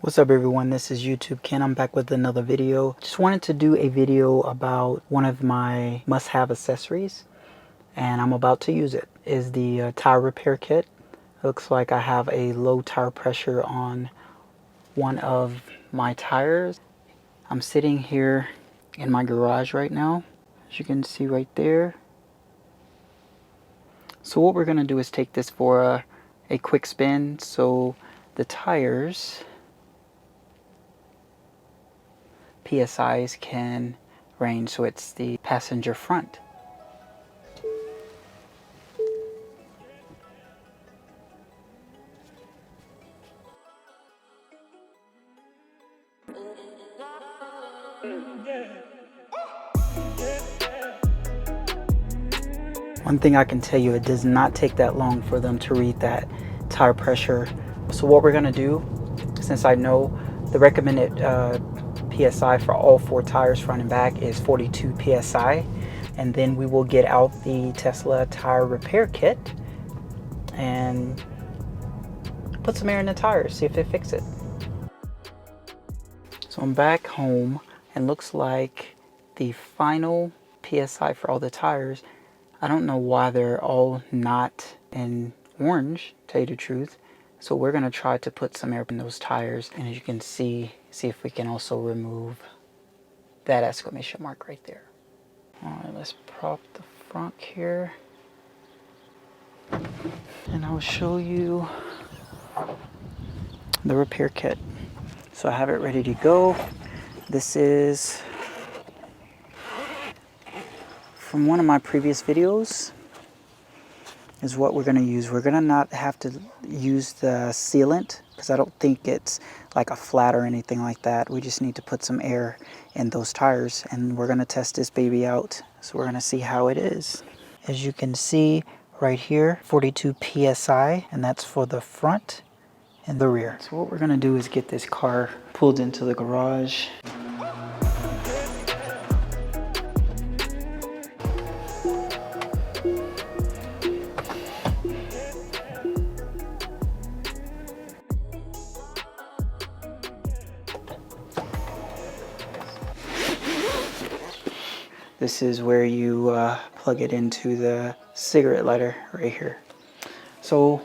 What's up everyone, this is YouTubeKeN. I'm back with another video. Just wanted to do a video about one of my must-have accessories, and I'm about to use it. Is the tire repair kit. Looks like I have a low tire pressure on one of my tires. I'm sitting here in my garage right now, as you can see right there. So what we're going to do is take this for a quick spin so the tires PSIs can range, so it's the passenger front. One thing I can tell you, it does not take that long for them to read that tire pressure. So what we're going to do, since I know the recommended PSI for all 4 tires front and back is 42 PSI, and then we will get out the Tesla tire repair kit and put some air in the tires, see if it fixes it. So I'm back home, and looks like the final PSI for all the tires, I don't know why they're all not in orange, to tell you the truth. So we're going to try to put some air in those tires, and as you can see if we can also remove that exclamation mark right there. Alright, let's prop the front here, and I'll show you the repair kit. So I have it ready to go. This is from one of my previous videos, is what we're going to use. We're going to not have to use the sealant because I don't think it's like a flat or anything like that. We just need to put some air in those tires, and we're going to test this baby out. So we're going to see how it is. As you can see right here, 42 PSI, and that's for the front and the rear. So what we're going to do is get this car pulled into the garage. This is where you plug it into the cigarette lighter right here. So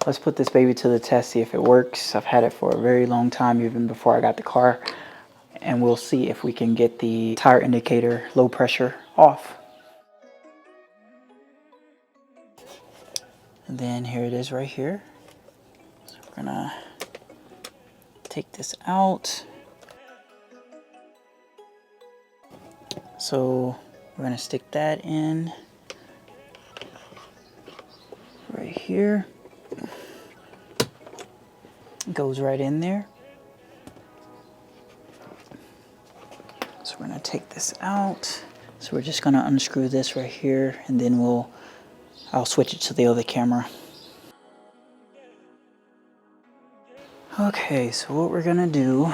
let's put this baby to the test, see if it works. I've had it for a very long time, even before I got the car. And we'll see if we can get the tire indicator low pressure off. And then here it is right here. So we're gonna take this out. So we're going to stick that in right here. It goes right in there. So we're going to take this out. So we're just going to unscrew this right here, and then I'll switch it to the other camera. Okay, so what we're going to do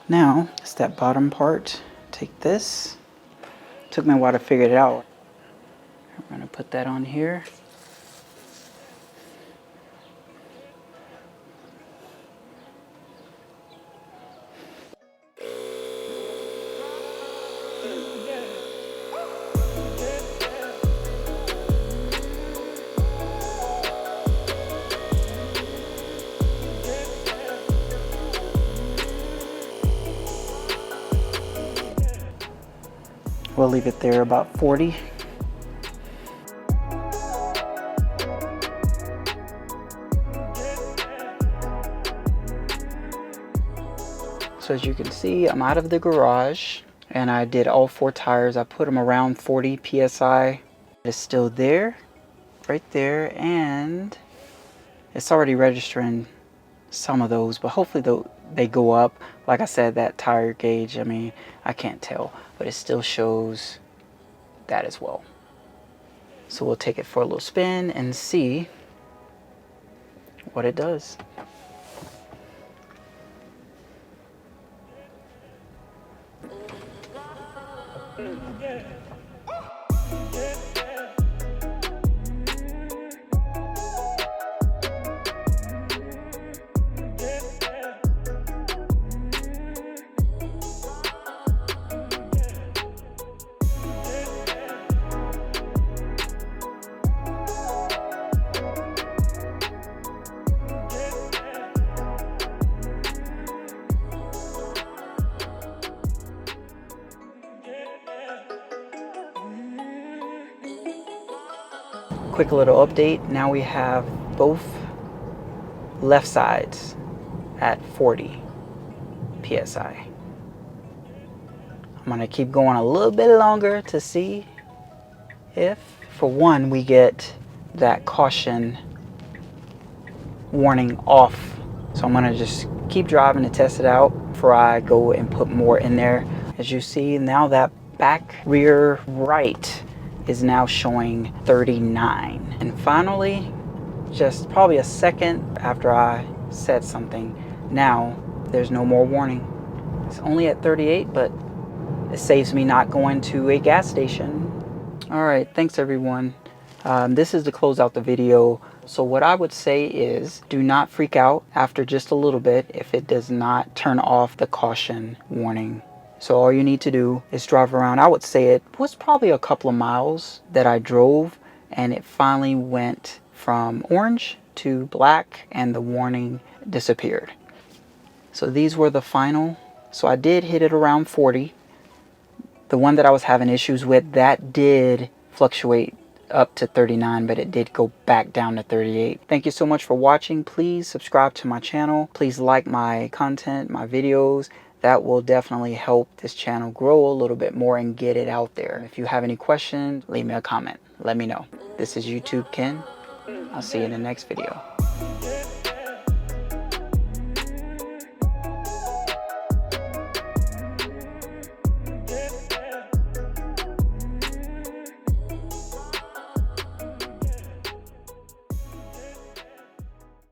now is that bottom part. Take this. Took me a while to figure it out. I'm going to put that on here. We'll leave it there about 40. So as you can see, I'm out of the garage, and I did all 4 tires. I put them around 40 PSI. It's still there, right there, and it's already registering some of those, but hopefully they go up. Like I said, that tire gauge, I mean, I can't tell, but it still shows that as well. So we'll take it for a little spin and see what it does. quick little update. Now we have both left sides at 40 psi. I'm gonna keep going a little bit longer to see if, for one, we get that caution warning off. So I'm gonna just keep driving to test it out before I go and put more in there. As you see now, that back rear right is now showing 39. And finally, just probably a second after I said something, now there's no more warning. It's only at 38, but it saves me not going to a gas station. All right, thanks everyone. This is to close out the video. So what I would say is, do not freak out after just a little bit if it does not turn off the caution warning. So all you need to do is drive around. I would say it was probably a couple of miles that I drove, and it finally went from orange to black and the warning disappeared. So these were the final. So I did hit it around 40. The one that I was having issues with, that did fluctuate up to 39, but it did go back down to 38. Thank you so much for watching. Please subscribe to my channel. Please like my content, my videos. That will definitely help this channel grow a little bit more and get it out there. If you have any questions, leave me a comment. Let me know. This is YouTubeKeN. I'll see you in the next video.